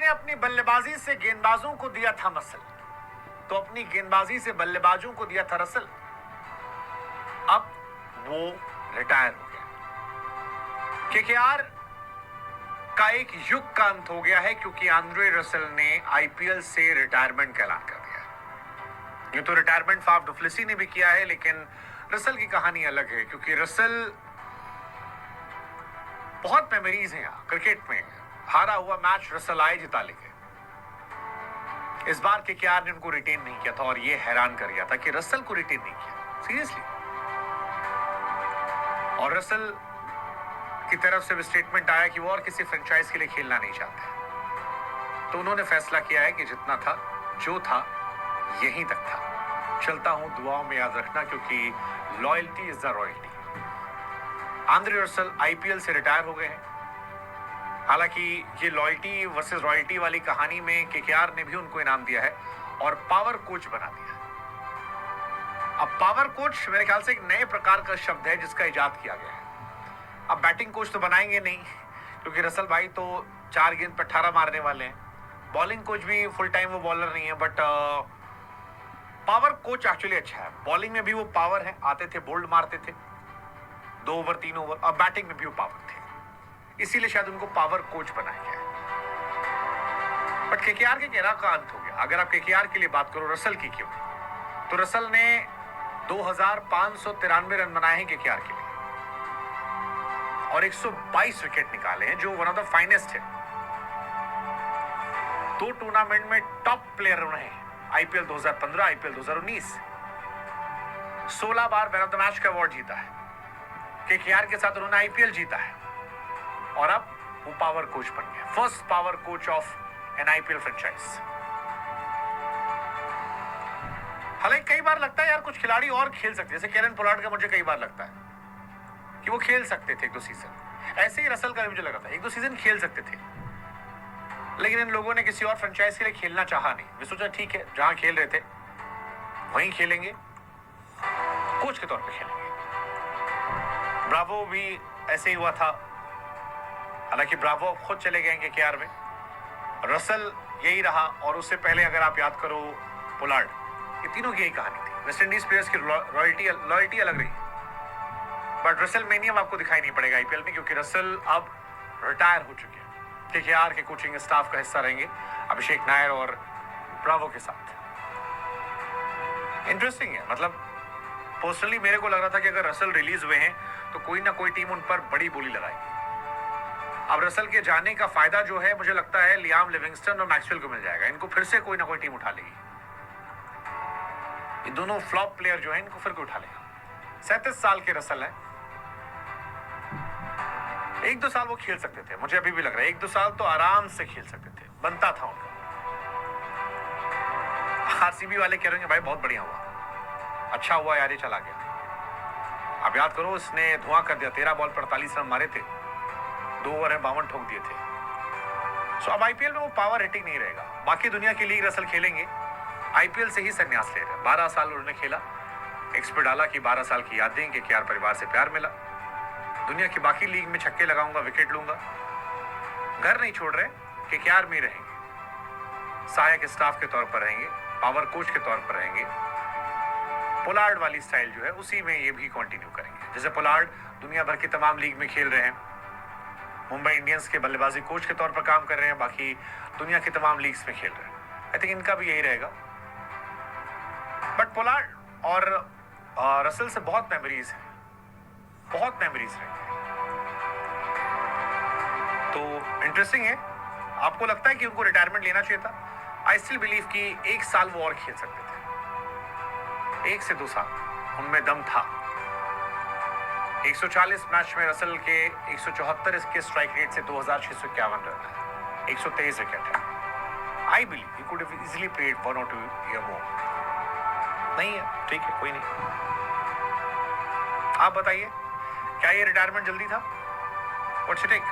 अपनी बल्लेबाजी से गेंदबाजों को दिया था मसल, तो अपनी गेंदबाजी से बल्लेबाजों को दिया था रसल। अब वो रिटायर हो गया। केकेआर का एक युग का अंत हो गया है क्योंकि आंद्रे रसल ने आईपीएल से रिटायरमेंट का ऐलान कर दिया। ये तो रिटायरमेंट फाफ डुप्लेसी ने भी किया है, लेकिन रसल की कहानी अलग है क्योंकि रसल बहुत मेमोरीज हैं क्रिकेट में। हारा हुआ मैच रसल आए, जिता ले गए। इस बार केकेआर ने उनको रिटेन नहीं किया था और ये हैरान कर गया था कि रसल को रिटेन नहीं किया, सीरियसली। और रसल की तरफ से भी स्टेटमेंट आया कि वो और किसी फ्रेंचाइज के लिए खेलना नहीं चाहते। तो उन्होंने फैसला किया है कि जितना था, जो था, यहीं तक था। चलता हूं, दुआओं में याद रखना, क्योंकि loyalty is the royalty. Andre Russell IPL से रिटायर हो गए हैं। हालांकि ये लॉयल्टी वर्सेस रॉयल्टी वाली कहानी में केकेआर ने भी उनको इनाम दिया है और पावर कोच बना दिया है। अब पावर कोच मेरे ख्याल से एक नए प्रकार का शब्द है जिसका इजाद किया गया है। अब बैटिंग कोच तो बनाएंगे नहीं क्योंकि रसल भाई तो 4 गेंद पर 18 मारने वाले हैं। बॉलिंग कोच भी फुल टाइम वो बॉलर नहीं है, बट पावर कोच एक्चुअली अच्छा है। बॉलिंग में भी वो पावर है, आते थे बोल्ड मारते थे 2 ओवर 3 ओवर। अब बैटिंग में भी वो पावर थे, इसीलिए शायद उनको पावर कोच बनाया गया है। बट केकेआर के केरा का अंत हो गया। अगर आप केकेआर के लिए बात करो, रसल की क्यों, तो रसल ने 2593 रन बनाए हैं केकेआर के लिए और 122 विकेट निकाले हैं, जो वन ऑफ द फाइनेस्ट है। 2 टूर्नामेंट में टॉप प्लेयर रहे हैं, IPL 2015, IPL 2019। 16 bar man of the match का अवार्ड जीता है। केकेआर के साथ उन्होंने आईपीएल जीता है और अब वो पावर कोच बन गया, first power coach of N IPL franchise. हालांकि कई बार लगता है यार कुछ खिलाड़ी और खेल सकते, जैसे केरन पोलार्ड का मुझे कई बार लगता है कि वो खेल सकते थे 1-2 सीजन। ऐसे ही रसल का भी मुझे लगा था 1-2 सीजन खेल सकते थे, लेकिन इन लोगों ने किसी और फ्रेंचाइज के लिए खेलना चाहा नहीं। मैं सोचा ठीक है, जहां खेल रहे थे वहीं खेलेंगे, कोच के तौर पे खेलेंगे। ब्रावो भी ऐसे ही हुआ था, हालांकि ब्रावो खुद चले गए केकेआर में। रसल यही रहा, और उससे पहले अगर आप याद करो पोलार्ड, ये तीनों की यही कहानी थी। वेस्ट इंडीज प्लेयर्स की लॉयल्टी अलग रही, बट रसल मेनियम आपको दिखाई नहीं पड़ेगा आईपीएल में क्योंकि रसल अब रिटायर हो चुके हैं। केकेआर के कोचिंग स्टाफ का हिस्सा रहेंगे अभिषेक नायर और ब्रावो के साथ। इंटरेस्टिंग है, मतलब पर्सनली मेरे को लग रहा था कि अगर रसल रिलीज हुए हैं तो कोई ना कोई टीम उन पर बड़ी बोली लगाएगी। अब रसल के जाने का फायदा जो है, मुझे लगता है लियाम लिविंगस्टन और मैक्सवेल को मिल जाएगा। इनको फिर से कोई ना कोई टीम उठा लेगी। ये दोनों फ्लॉप प्लेयर जो है, इनको फिर कोई उठा लेगा। 37 साल के रसल है, 1-2 साल वो खेल सकते थे। मुझे अभी भी लग रहा है 1-2 साल तो आराम से खेल सकते थे, बनता था उनका। आरसीबी वाले कह रहे हैं भाई बहुत बढ़िया हुआ, अच्छा हुआ यार ये चला गया। आप याद करो, इसने धुआं कर दिया, 13 बॉल पर 48 रन मारे थे, 2 ओवर है 52 ठोक दिए थे। सो अब आईपीएल में वो पावर हिटिंग नहीं रहेगा। बाकी दुनिया की लीग रसल खेलेंगे, आईपीएल से ही संन्यास ले रहे। 12 साल उन्होंने खेला, एक्सपर्ट डाला कि 12 साल की यादें, कि केकेआर परिवार से प्यार मिला। दुनिया की बाकी लीग में छक्के लगाऊंगा, विकेट लूंगा, घर नहीं छोड़ रहे, केकेआर में रहेंगे, सहायक स्टाफ के तौर पर रहेंगे, पावर कोच के तौर पर रहेंगे। पोलार्ड वाली स्टाइल जो है उसी में ये भी कंटिन्यू करेंगे। जैसे पोलार्ड दुनिया भर की तमाम लीग में खेल रहे हैं, मुंबई इंडियंस के बल्लेबाजी कोच के तौर पर काम कर रहे हैं, बाकी दुनिया की तमाम लीग्स में खेल रहे हैं। आई थिंक इनका भी यही रहेगा। बट पोलार्ड और रसल से बहुत मेमोरीज है, बहुत मेमोरीज रहेंगे। तो इंटरेस्टिंग है। आपको लगता है कि उनको रिटायरमेंट लेना चाहिए था? आई स्टिल बिलीव कि 1 साल वो और खेल सकते थे, 1 से 2 साल उनमें दम था। 140 मैच में रसल के 174 इसके स्ट्राइक रेट से 2651 रन है, 123 विकेट है। I believe he could have easily played 1 or 2 year मोर। नहीं है, ठीक है, कोई नहीं। आप बताइए, क्या ये रिटायरमेंट जल्दी था? What's your take?